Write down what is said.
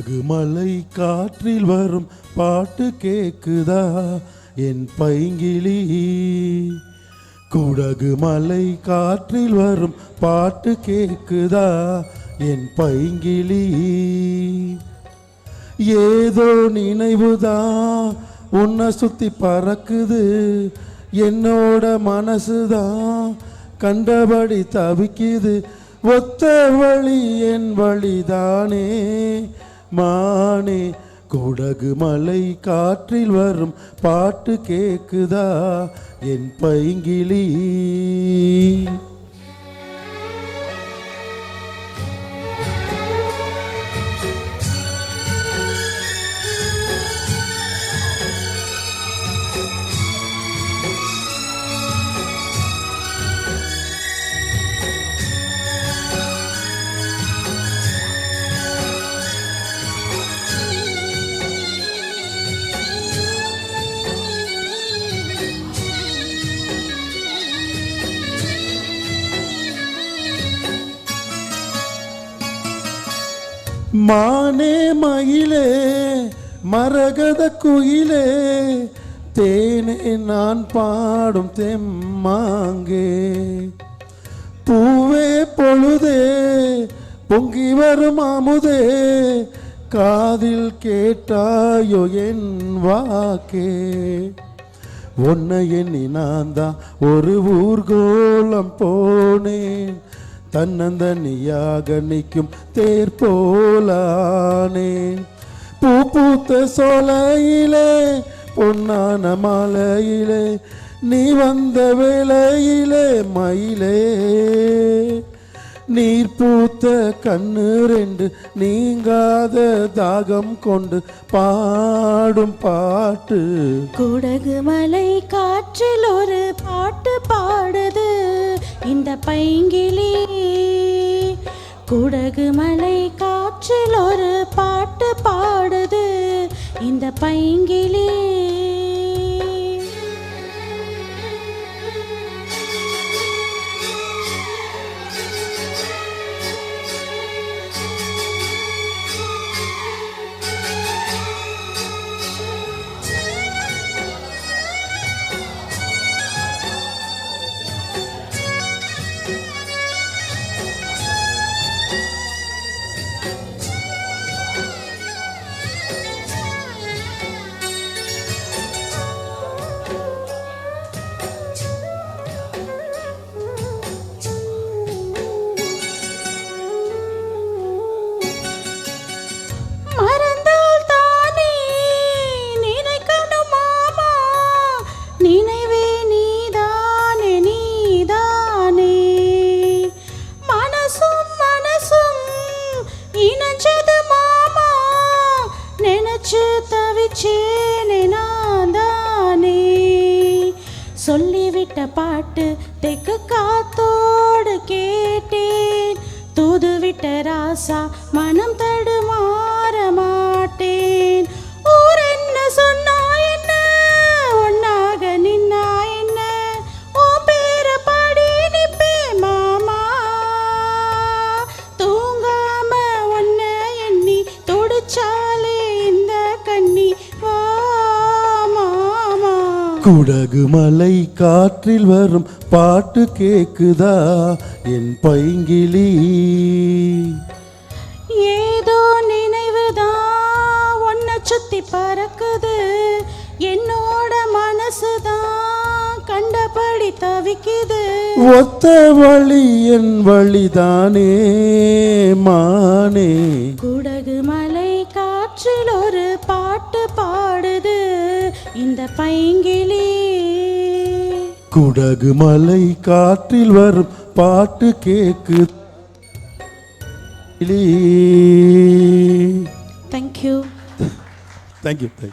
குடகு மலை காற்றில் வரும் பாட்டு கேக்குதா என் பைங்கிளி. குடகு மலை காற்றில் வரும் பாட்டு கேக்குதா என் பைங்கிளி. ஏதோ நினைவுதான் உன்னை சுத்தி பறக்குது, என்னோட மனசுதான் கண்டபடி தவிக்குது. ஒத்த வழி என் வழிதானே மானே. குடகு மலை காற்றில் வரும் பாட்டு கேக்குதா என் பைங்கிளி. மானே மயிலே மரகத குயிலே, தேனே நான் பாடும் தெம்மாங்கே. பூவே பொழுதே பொங்கி வரும் அமுதே, காதில் கேட்டாயோ என் வாக்கே. உன்னை எண்ணி நான் தான் ஒரு ஊர்கோலம் போனேன், தன்னந்தனியாக நிற்கும் தேர் போலானேன். பூ பூத்த சோலையிலே பொன்னான மாலையிலே, நீ வந்த வேளையிலே மயிலே. நீர் பூத்த கண்ணு ரெண்டு நீங்காத தாகம் கொண்டு பாடும் பாட்டு. குடகு மலை காற்றில் ஒரு பாட்டு பாடுது இந்த பைங்கிளி. குடகு மலை காற்றில் ஒரு பாட்டு பாடுது இந்த பைங்கிளி. சொல்லிவிட்ட பாட்டு தெக்கு காத்தோடு கேட்டேன், தூதுவிட்ட ராசா மனம் தடுமாற மாட்டேன். ஊர் என்ன சொன்னா என்ன, ஒன்னாக நின்னா என்ன, ஓ பேர பாடி நிப்பே மாமா. தூங்காம ஒன்ன எண்ணி துடிச்சாலே இந்த கண்ணி வா மாமா. குடகு மலை காற்றில் வரும் பாட்டு கேக்குதா என் பைங்கிளி. ஏதோ நினைவுதான் ஒன்ன சுத்தி பறக்குது, என்னோட மனசுதான் கண்டபடி தவிக்குது. ஒத்த வழி என் வழிதானே மானே. குடகு மலை காற்றில் ஒரு பாட்டு பாடுது இந்த பைங்கிளி. குடகு மலை காற்றில் வரும் பாட்டு கேக்கு. தேங்க்யூ. தேங்க்யூ.